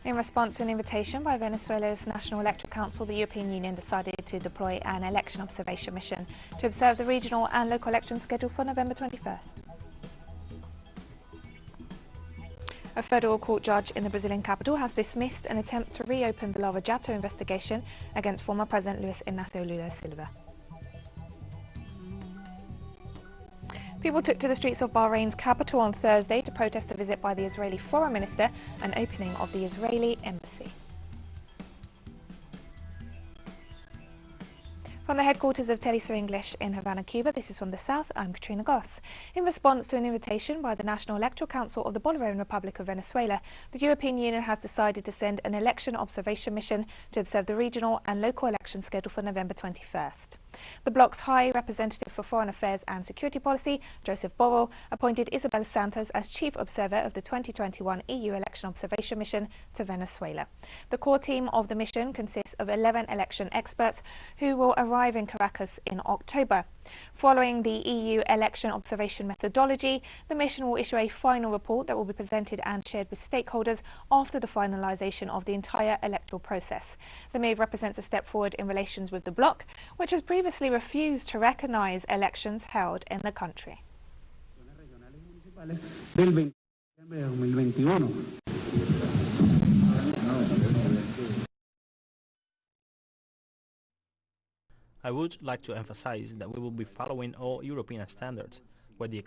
In response to an invitation by Venezuela's National Electoral Council, the European Union decided to deploy an election observation mission to observe the regional and local elections scheduled for November 21st. A federal court judge in the Brazilian capital has dismissed an attempt to reopen the Lava Jato investigation against former President Luis Inácio Lula da Silva. People took to the streets of Bahrain's capital on Thursday to protest the visit by the Israeli foreign minister and opening of the Israeli embassy. From the headquarters of teleSUR English in Havana, Cuba, this is From the South, I'm Katrina Goss. In response to an invitation by the National Electoral Council of the Bolivarian Republic of Venezuela, the European Union has decided to send an election observation mission to observe the regional and local elections scheduled for November 21st. The bloc's High Representative for Foreign Affairs and Security Policy, Joseph Borrell, appointed Isabel Santos as Chief Observer of the 2021 EU Election Observation Mission to Venezuela. The core team of the mission consists of 11 election experts who will arrive in Caracas in October. Following the EU election observation methodology, the mission will issue a final report that will be presented and shared with stakeholders after the finalisation of the entire electoral process. The move represents a step forward in relations with the bloc, which has previously refused to recognise elections held in the country. I would like to emphasize that we will be following all European standards, where the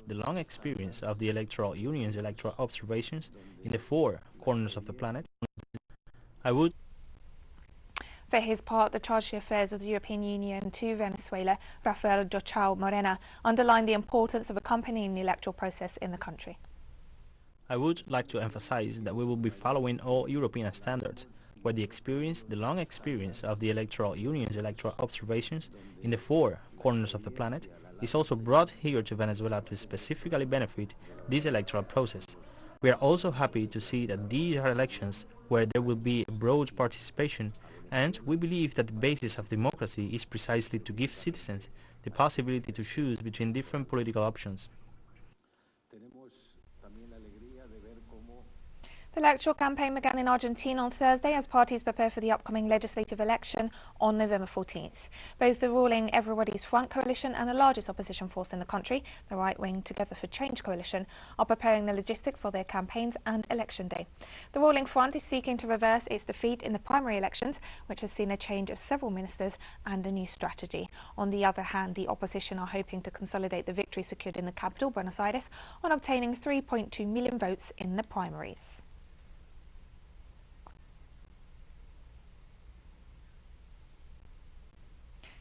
long experience of the electoral union's electoral observations in the four corners of the planet. For his part, the Charge d'Affaires of the European Union to Venezuela, Rafael Jochao Morena, underlined the importance of accompanying the electoral process in the country. I would like to emphasize that we will be following all European standards, where the long experience of the electoral union's electoral observations in the four corners of the planet is also brought here to Venezuela to specifically benefit this electoral process. We are also happy to see that these are elections where there will be broad participation, and we believe that the basis of democracy is precisely to give citizens the possibility to choose between different political options. The electoral campaign began in Argentina on Thursday as parties prepare for the upcoming legislative election on November 14th. Both the ruling Everybody's Front coalition and the largest opposition force in the country, the right-wing Together for Change coalition, are preparing the logistics for their campaigns and election day. The ruling front is seeking to reverse its defeat in the primary elections, which has seen a change of several ministers and a new strategy. On the other hand, the opposition are hoping to consolidate the victory secured in the capital, Buenos Aires, on obtaining 3.2 million votes in the primaries.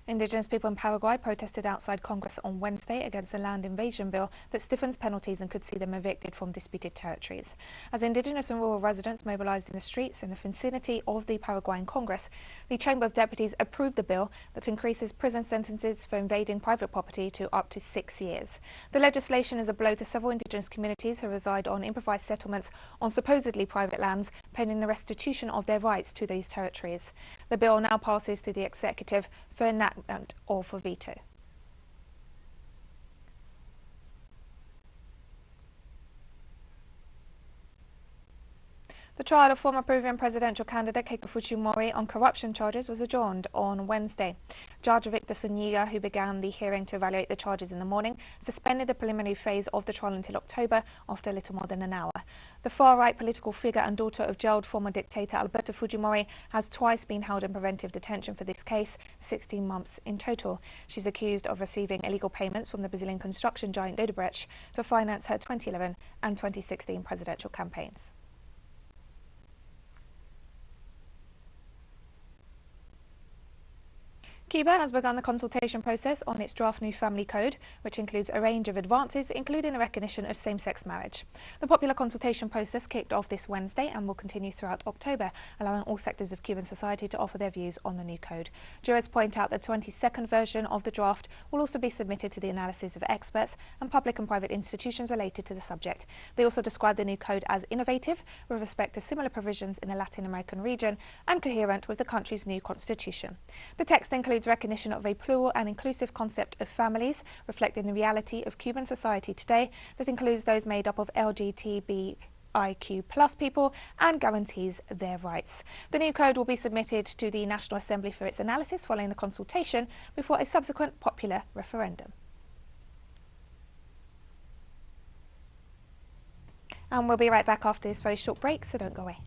Indigenous people in Paraguay protested outside Congress on Wednesday against the land invasion bill that stiffens penalties and could see them evicted from disputed territories. As indigenous and rural residents mobilized in the streets in the vicinity of the Paraguayan Congress, the Chamber of Deputies approved the bill that increases prison sentences for invading private property to up to 6 years. The legislation is a blow to several indigenous communities who reside on improvised settlements on supposedly private lands, pending the restitution of their rights to these territories. The bill now passes to the executive for enactment or for veto. The trial of former Peruvian presidential candidate Keiko Fujimori on corruption charges was adjourned on Wednesday. Judge Victor Zuniga, who began the hearing to evaluate the charges in the morning, suspended the preliminary phase of the trial until October after a little more than an hour. The far-right political figure and daughter of jailed former dictator Alberto Fujimori has twice been held in preventive detention for this case, 16 months in total. She's accused of receiving illegal payments from the Brazilian construction giant Odebrecht to finance her 2011 and 2016 presidential campaigns. Cuba has begun the consultation process on its draft new family code, which includes a range of advances, including the recognition of same-sex marriage. The popular consultation process kicked off this Wednesday and will continue throughout October, allowing all sectors of Cuban society to offer their views on the new code. Jurists point out the 22nd version of the draft will also be submitted to the analysis of experts and public and private institutions related to the subject. They also describe the new code as innovative with respect to similar provisions in the Latin American region and coherent with the country's new constitution. The text includes recognition of a plural and inclusive concept of families, reflecting the reality of Cuban society today that includes those made up of LGBTQ IQ plus people and guarantees their rights. The new code will be submitted to the National Assembly for its analysis following the consultation before a subsequent popular referendum. And we'll be right back after this very short break, so don't go away.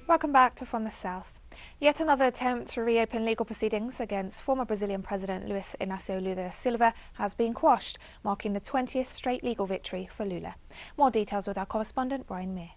Welcome back to From the South. Yet another attempt to reopen legal proceedings against former Brazilian President Luiz Inácio Lula da Silva has been quashed, marking the 20th straight legal victory for Lula. More details with our correspondent Brian Meir.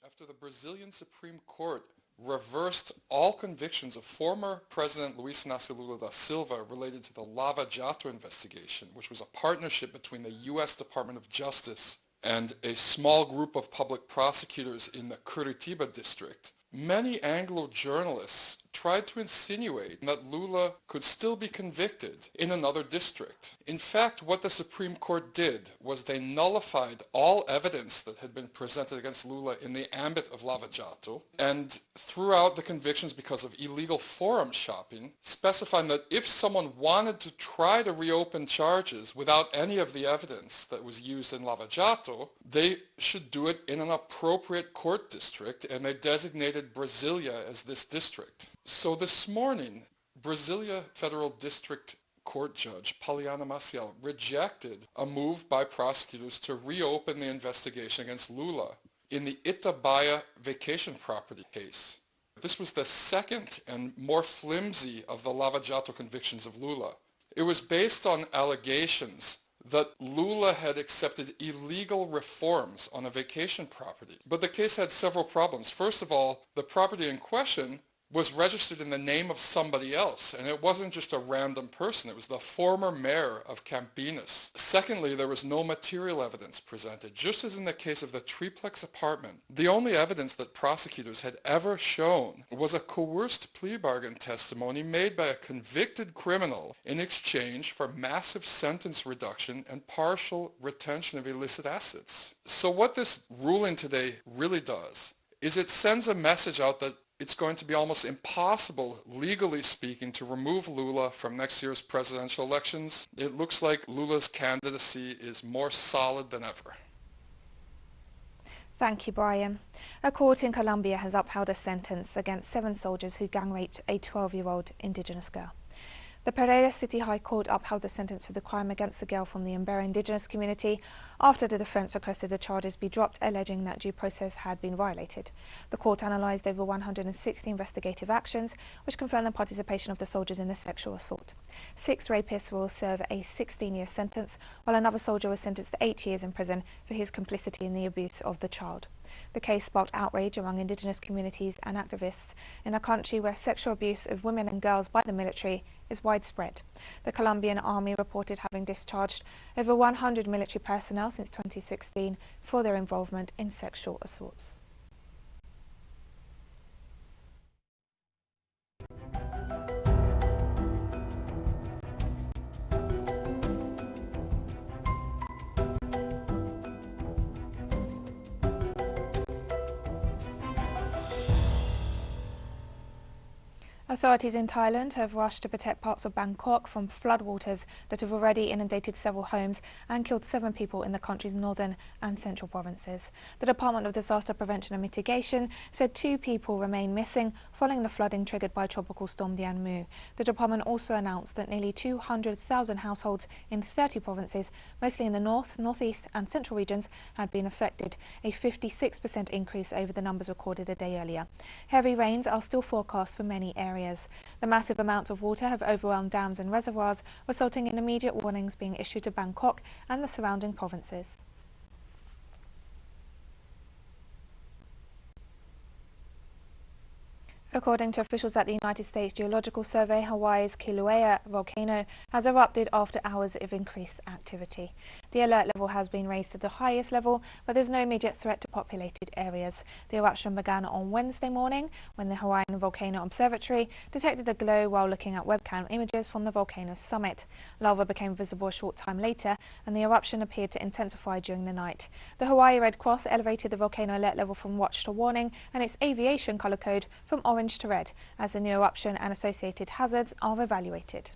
After the Brazilian Supreme Court reversed all convictions of former President Luiz Inácio Lula da Silva related to the Lava Jato investigation, which was a partnership between the U.S. Department of Justice and a small group of public prosecutors in the Curitiba district, many Anglo journalists tried to insinuate that Lula could still be convicted in another district. In fact, what the Supreme Court did was they nullified all evidence that had been presented against Lula in the ambit of Lava Jato and threw out the convictions because of illegal forum shopping, specifying that if someone wanted to try to reopen charges without any of the evidence that was used in Lava Jato, they should do it in an appropriate court district, and they designated Brasilia as this district. So this morning, Brasilia Federal District Court Judge Poliana Maciel rejected a move by prosecutors to reopen the investigation against Lula in the Itabaia vacation property case. This was the second and more flimsy of the Lava Jato convictions of Lula. It was based on allegations that Lula had accepted illegal reforms on a vacation property. But the case had several problems. First of all, the property in question was registered in the name of somebody else, and it wasn't just a random person, it was the former mayor of Campinas. Secondly, there was no material evidence presented, just as in the case of the triplex apartment. The only evidence that prosecutors had ever shown was a coerced plea bargain testimony made by a convicted criminal in exchange for massive sentence reduction and partial retention of illicit assets. So what this ruling today really does is it sends a message out that it's going to be almost impossible, legally speaking, to remove Lula from next year's presidential elections. It looks like Lula's candidacy is more solid than ever. Thank you, Brian. A court in Colombia has upheld a sentence against 7 soldiers who gang-raped a 12-year-old indigenous girl. The Pereira City High Court upheld the sentence for the crime against the girl from the Embera indigenous community after the defence requested the charges be dropped, alleging that due process had been violated. The court analysed over 160 investigative actions, which confirmed the participation of the soldiers in the sexual assault. 6 rapists will serve a 16-year sentence, while another soldier was sentenced to 8 years in prison for his complicity in the abuse of the child. The case sparked outrage among indigenous communities and activists in a country where sexual abuse of women and girls by the military is widespread. The Colombian army reported having discharged over 100 military personnel since 2016 for their involvement in sexual assaults. Authorities in Thailand have rushed to protect parts of Bangkok from floodwaters that have already inundated several homes and killed 7 people in the country's northern and central provinces. The Department of Disaster Prevention and Mitigation said 2 people remain missing following the flooding triggered by Tropical Storm Dianmu. The department also announced that nearly 200,000 households in 30 provinces, mostly in the north, northeast and central regions, had been affected, a 56% increase over the numbers recorded a day earlier. Heavy rains are still forecast for many areas. The massive amounts of water have overwhelmed dams and reservoirs, resulting in immediate warnings being issued to Bangkok and the surrounding provinces. According to officials at the United States Geological Survey, Hawaii's Kilauea volcano has erupted after hours of increased activity. The alert level has been raised to the highest level, but there's no immediate threat to populated areas. The eruption began on Wednesday morning when the Hawaiian Volcano Observatory detected a glow while looking at webcam images from the volcano's summit. Lava became visible a short time later, and the eruption appeared to intensify during the night. The Hawaii Red Cross elevated the volcano alert level from watch to warning and its aviation colour code from orange to red as the new eruption and associated hazards are evaluated.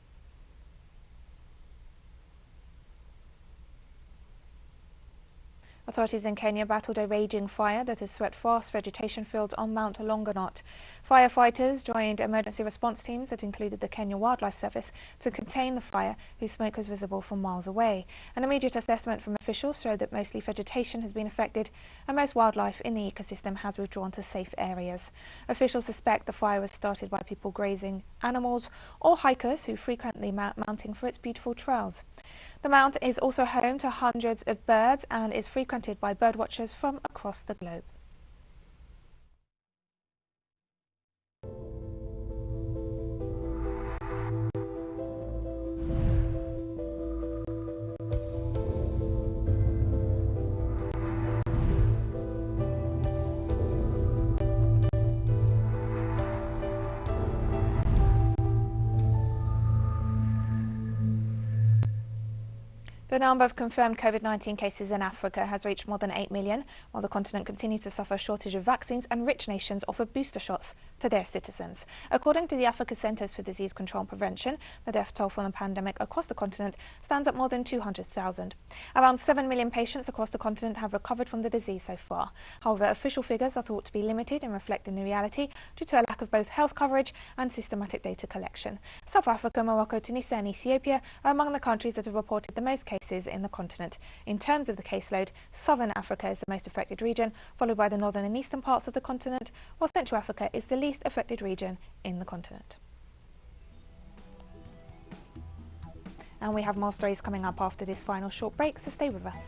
Authorities in Kenya battled a raging fire that has swept vast vegetation fields on Mount Longonot. Firefighters joined emergency response teams that included the Kenya Wildlife Service to contain the fire, whose smoke was visible from miles away. An immediate assessment from officials showed that mostly vegetation has been affected and most wildlife in the ecosystem has withdrawn to safe areas. Officials suspect the fire was started by people grazing animals or hikers who frequently mounting for its beautiful trails. The mount is also home to hundreds of birds and is frequented by birdwatchers from across the globe. The number of confirmed COVID-19 cases in Africa has reached more than 8 million, while the continent continues to suffer a shortage of vaccines and rich nations offer booster shots to their citizens. According to the Africa Centers for Disease Control and Prevention, the death toll from the pandemic across the continent stands at more than 200,000. Around 7 million patients across the continent have recovered from the disease so far. However, official figures are thought to be limited in reflecting the reality due to a lack of both health coverage and systematic data collection. South Africa, Morocco, Tunisia and Ethiopia are among the countries that have reported the most cases in the continent. In terms of the caseload, Southern Africa is the most affected region, followed by the northern and eastern parts of the continent, while Central Africa is the least affected region in the continent. And we have more stories coming up after this final short break, so stay with us.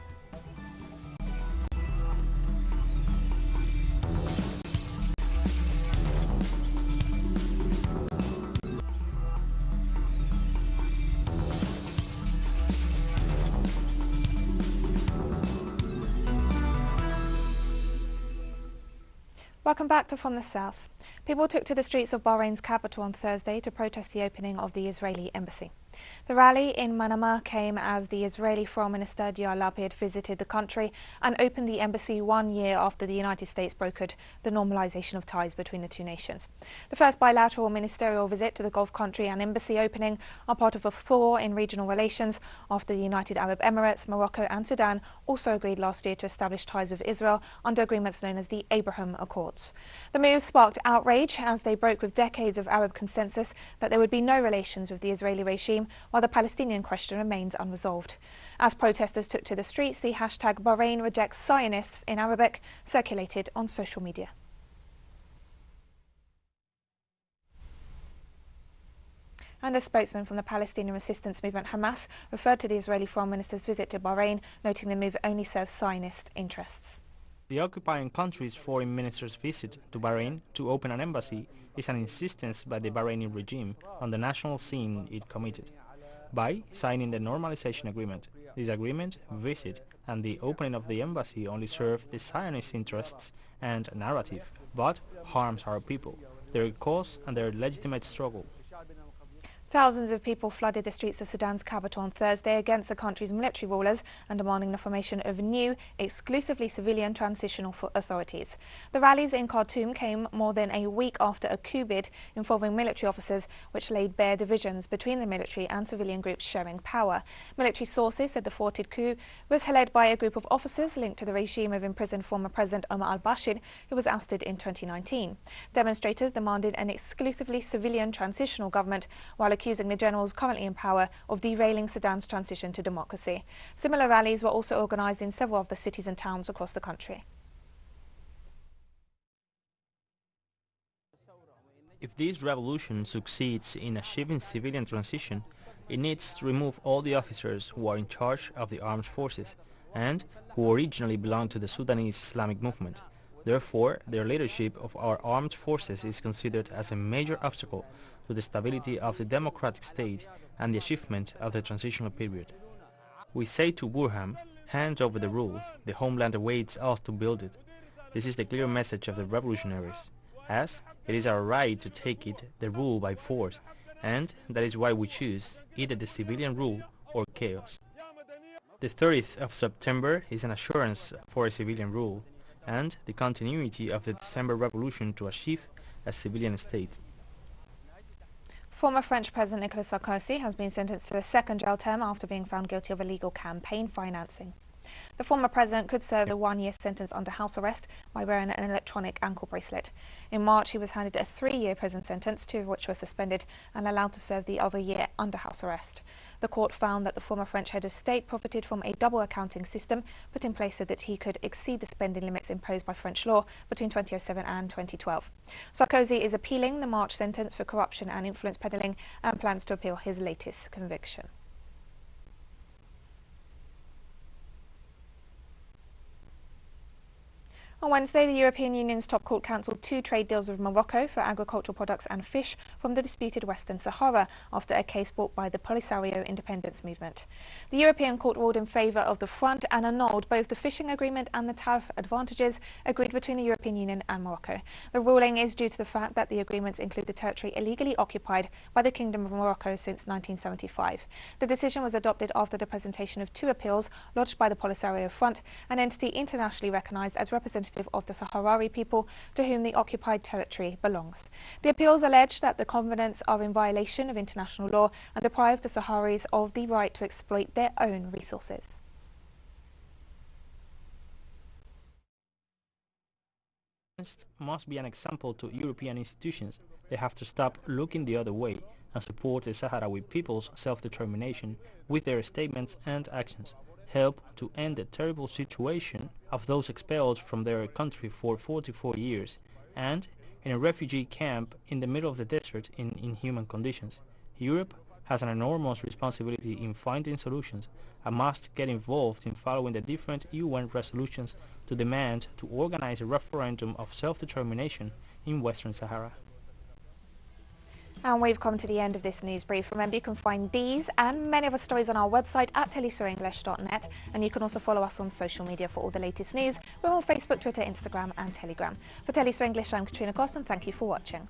Welcome back to From the South. People took to the streets of Bahrain's capital on Thursday to protest the opening of the Israeli embassy. The rally in Manama came as the Israeli Foreign Minister Yair Lapid visited the country and opened the embassy 1 year after the United States brokered the normalization of ties between the two nations. The first bilateral ministerial visit to the Gulf country and embassy opening are part of a thaw in regional relations after the United Arab Emirates, Morocco and Sudan also agreed last year to establish ties with Israel under agreements known as the Abraham Accords. The move sparked outrage as they broke with decades of Arab consensus that there would be no relations with the Israeli regime while the Palestinian question remains unresolved. As protesters took to the streets, the hashtag Bahrain rejects Zionists in Arabic circulated on social media. And a spokesman from the Palestinian resistance movement Hamas referred to the Israeli Foreign Minister's visit to Bahrain, noting the move only serves Zionist interests. The occupying country's foreign minister's visit to Bahrain to open an embassy is an insistence by the Bahraini regime on the national sin it committed. By signing the normalization agreement, this agreement, visit and the opening of the embassy only serve the Zionist interests and narrative, but harms our people, their cause and their legitimate struggle. Thousands of people flooded the streets of Sudan's capital on Thursday against the country's military rulers and demanding the formation of new, exclusively civilian transitional authorities. The rallies in Khartoum came more than a week after a coup bid involving military officers, which laid bare divisions between the military and civilian groups sharing power. Military sources said the thwarted coup was led by a group of officers linked to the regime of imprisoned former President Omar al-Bashir, who was ousted in 2019. Demonstrators demanded an exclusively civilian transitional government, while accusing the generals currently in power of derailing Sudan's transition to democracy. Similar rallies were also organised in several of the cities and towns across the country. If this revolution succeeds in achieving civilian transition, it needs to remove all the officers who are in charge of the armed forces and who originally belonged to the Sudanese Islamic movement. Therefore, their leadership of our armed forces is considered as a major obstacle to the stability of the democratic state and the achievement of the transitional period. We say to Burhan, hand over the rule, the homeland awaits us to build it. This is the clear message of the revolutionaries, as it is our right to take it, the rule, by force, and that is why we choose either the civilian rule or chaos. The 30th of September is an assurance for a civilian rule, and the continuity of the December Revolution to achieve a civilian state. Former French President Nicolas Sarkozy has been sentenced to a second jail term after being found guilty of illegal campaign financing. The former president could serve a one-year sentence under house arrest by wearing an electronic ankle bracelet. In March, he was handed a 3-year prison sentence, 2 of which were suspended, and allowed to serve the other year under house arrest. The court found that the former French head of state profited from a double accounting system put in place so that he could exceed the spending limits imposed by French law between 2007 and 2012. Sarkozy is appealing the March sentence for corruption and influence peddling and plans to appeal his latest conviction. On Wednesday, the European Union's top court cancelled 2 trade deals with Morocco for agricultural products and fish from the disputed Western Sahara after a case brought by the Polisario independence movement. The European Court ruled in favour of the front and annulled both the fishing agreement and the tariff advantages agreed between the European Union and Morocco. The ruling is due to the fact that the agreements include the territory illegally occupied by the Kingdom of Morocco since 1975. The decision was adopted after the presentation of 2 appeals lodged by the Polisario Front, an entity internationally recognised as representative of the Sahrawi people to whom the occupied territory belongs. The appeals allege that the covenants are in violation of international law and deprive the Sahrawis of the right to exploit their own resources. Must be an example to European institutions. They have to stop looking the other way and support the Sahrawi people's self-determination with their statements and actions. Help to end the terrible situation of those expelled from their country for 44 years and in a refugee camp in the middle of the desert in inhuman conditions. Europe has an enormous responsibility in finding solutions and must get involved in following the different UN resolutions to demand to organize a referendum of self-determination in Western Sahara. And we've come to the end of this news brief. Remember, you can find these and many other stories on our website at telesurenglish.net, and you can also follow us on social media for all the latest news. We're on Facebook, Twitter, Instagram and Telegram. For TeleSUR English, I'm Katrina Goss, and thank you for watching.